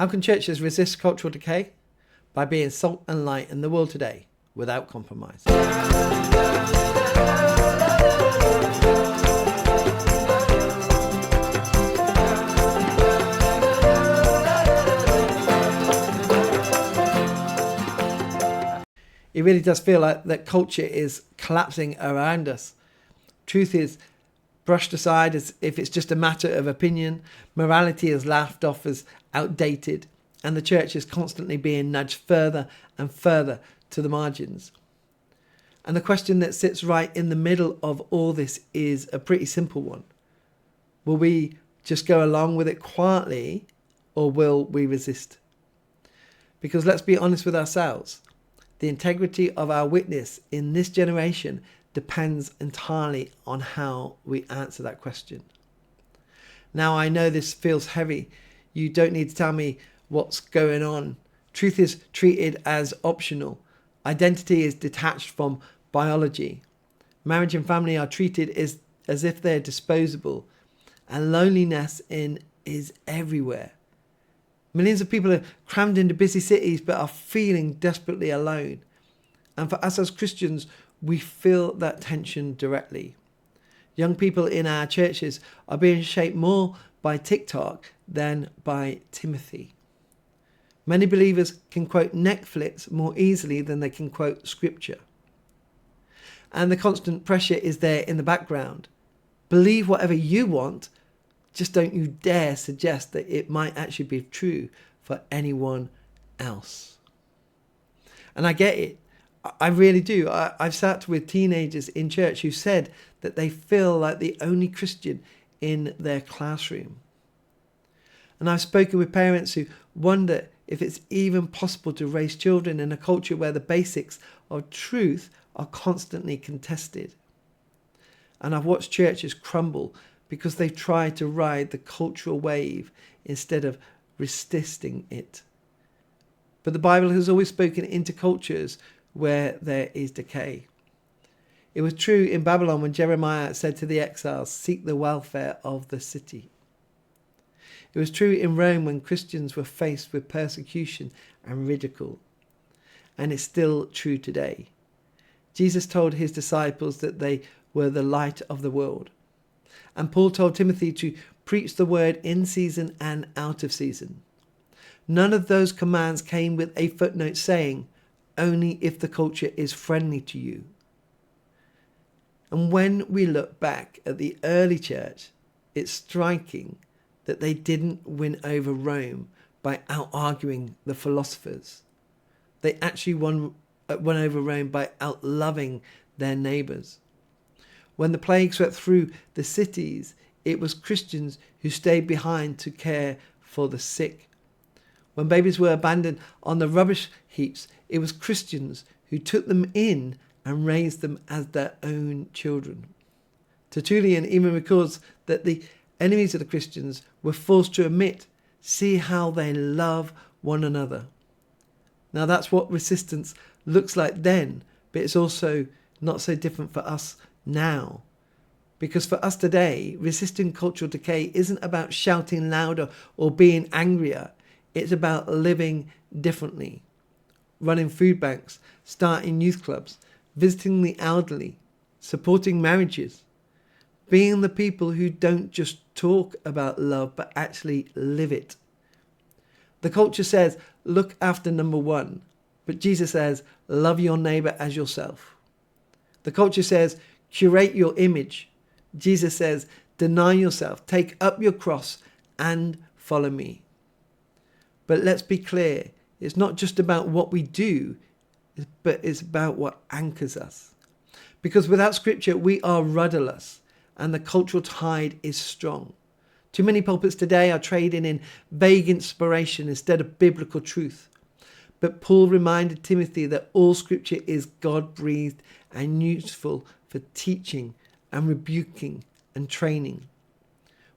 How can churches resist cultural decay? By being salt and light in the world today without compromise. It really does feel like that culture is collapsing around us. Truth is brushed aside as if it's just a matter of opinion. Morality is laughed off as outdated, and the church is constantly being nudged further and further to the margins. And the question that sits right in the middle of all this is a pretty simple one. Will we just go along with it quietly, or will we resist? Because let's be honest with ourselves. The integrity of our witness in this generation depends entirely on how we answer that question. Now, I know this feels heavy. You don't need to tell me what's going on. Truth is treated as optional. Identity is detached from biology. Marriage and family are treated as if they're disposable. And loneliness is everywhere. Millions of people are crammed into busy cities but are feeling desperately alone. And for us as Christians, we feel that tension directly. Young people in our churches are being shaped more by TikTok than by Timothy. Many believers can quote Netflix more easily than they can quote scripture. And the constant pressure is there in the background. Believe whatever you want, just don't you dare suggest that it might actually be true for anyone else. And I get it. I really do. I've sat with teenagers in church who said that they feel like the only Christian in their classroom. And I've spoken with parents who wonder if it's even possible to raise children in a culture where the basics of truth are constantly contested. And I've watched churches crumble because they've tried to ride the cultural wave instead of resisting it. But the Bible has always spoken into cultures where there is decay. It was true in Babylon when Jeremiah said to the exiles, "Seek the welfare of the city." It was true in Rome when Christians were faced with persecution and ridicule. And it's still true today. Jesus told his disciples that they were the light of the world. And Paul told Timothy to preach the word in season and out of season. None of those commands came with a footnote saying, only if the culture is friendly to you. And when we look back at the early church, it's striking that they didn't win over Rome by out-arguing the philosophers. They actually won over Rome by out-loving their neighbours. When the plague swept through the cities, it was Christians who stayed behind to care for the sick. When babies were abandoned on the rubbish heaps, it was Christians who took them in and raised them as their own children. Tertullian even records that the enemies of the Christians were forced to admit, see how they love one another. Now that's what resistance looks like then, but it's also not so different for us now. Because for us today, resisting cultural decay isn't about shouting louder or being angrier. It's about living differently. Running food banks, starting youth clubs, visiting the elderly, supporting marriages. Being the people who don't just talk about love, but actually live it. The culture says, look after number one. But Jesus says, love your neighbour as yourself. The culture says, curate your image. Jesus says, deny yourself, take up your cross and follow me. But let's be clear, it's not just about what we do, but it's about what anchors us. Because without scripture, we are rudderless and the cultural tide is strong. Too many pulpits today are trading in vague inspiration instead of biblical truth. But Paul reminded Timothy that all scripture is God-breathed and useful for teaching and rebuking and training.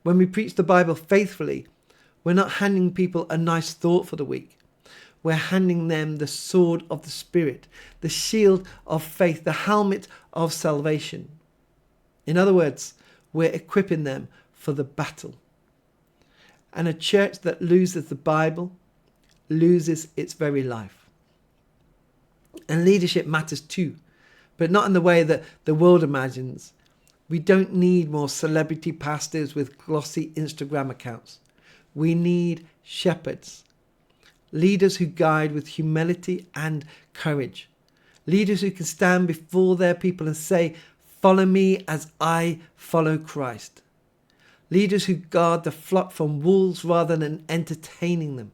When we preach the Bible faithfully, we're not handing people a nice thought for the week. We're handing them the sword of the Spirit, the shield of faith, the helmet of salvation. In other words, we're equipping them for the battle. And a church that loses the Bible, loses its very life. And leadership matters too, but not in the way that the world imagines. We don't need more celebrity pastors with glossy Instagram accounts. We need shepherds, leaders who guide with humility and courage, leaders who can stand before their people and say, "Follow me as I follow Christ." Leaders who guard the flock from wolves rather than entertaining them.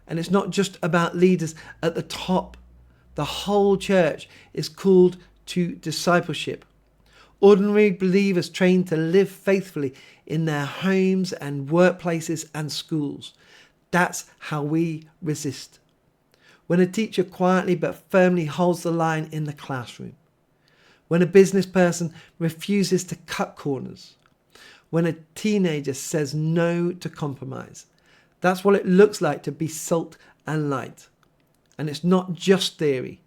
And it's not just about leaders at the top. The whole church is called to discipleship. Ordinary believers trained to live faithfully in their homes and workplaces and schools. That's how we resist. When a teacher quietly but firmly holds the line in the classroom. When a business person refuses to cut corners. When a teenager says no to compromise. That's what it looks like to be salt and light. And it's not just theory.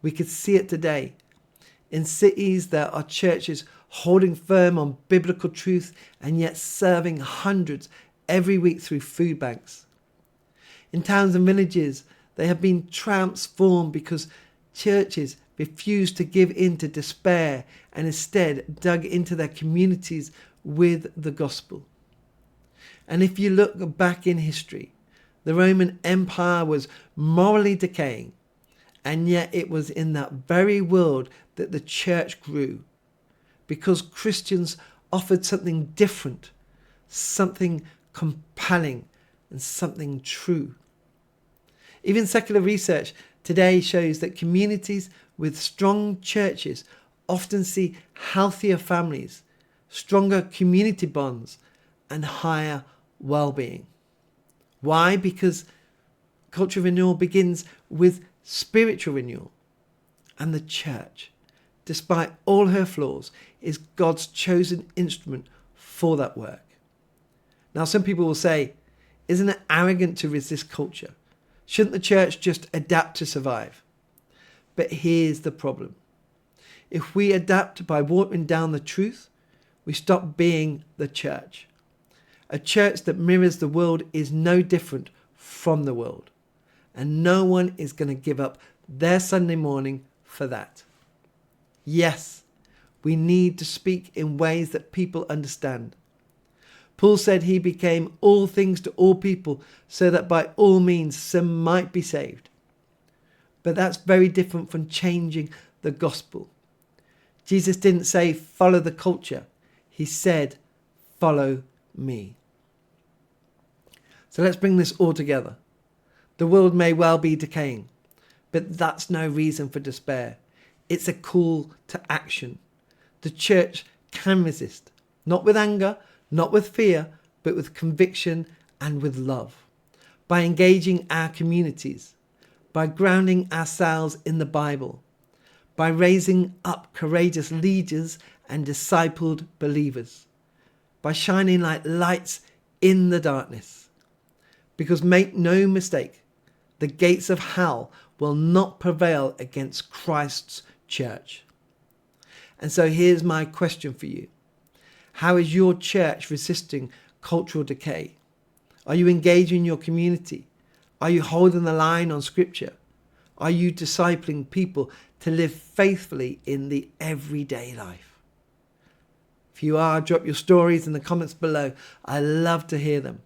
We could see it today. In cities, there are churches holding firm on biblical truth and yet serving hundreds every week through food banks. In towns and villages, they have been transformed because churches refused to give in to despair and instead dug into their communities with the gospel. And if you look back in history, the Roman Empire was morally decaying, and yet it was in that very world that the church grew, because Christians offered something different, something compelling, and something true. Even secular research today shows that communities with strong churches often see healthier families, stronger community bonds, and higher well-being. Why? Because cultural renewal begins with spiritual renewal. And the church, despite all her flaws, is God's chosen instrument for that work. Now, some people will say, isn't it arrogant to resist culture? Shouldn't the church just adapt to survive? But here's the problem. If we adapt by watering down the truth, we stop being the church. A church that mirrors the world is no different from the world. And no one is going to give up their Sunday morning for that. Yes, we need to speak in ways that people understand. Paul said he became all things to all people so that by all means some might be saved. But that's very different from changing the gospel. Jesus didn't say follow the culture. He said follow me. So let's bring this all together. The world may well be decaying, but that's no reason for despair. It's a call to action. The church can resist, not with anger, not with fear, but with conviction and with love. By engaging our communities, by grounding ourselves in the Bible, by raising up courageous leaders and discipled believers, by shining like lights in the darkness. Because make no mistake, the gates of hell will not prevail against Christ's church. And so here's my question for you. How is your church resisting cultural decay? Are you engaging your community? Are you holding the line on scripture? Are you discipling people to live faithfully in the everyday life? If you are, drop your stories in the comments below. I love to hear them.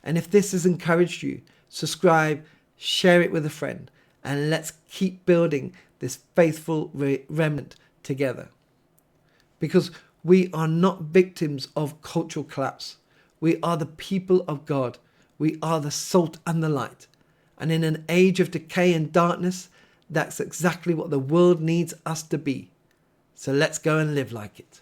And if this has encouraged you, subscribe, share it with a friend, and let's keep building this faithful remnant together. Because we are not victims of cultural collapse. We are the people of God. We are the salt and the light. And in an age of decay and darkness, that's exactly what the world needs us to be. So let's go and live like it.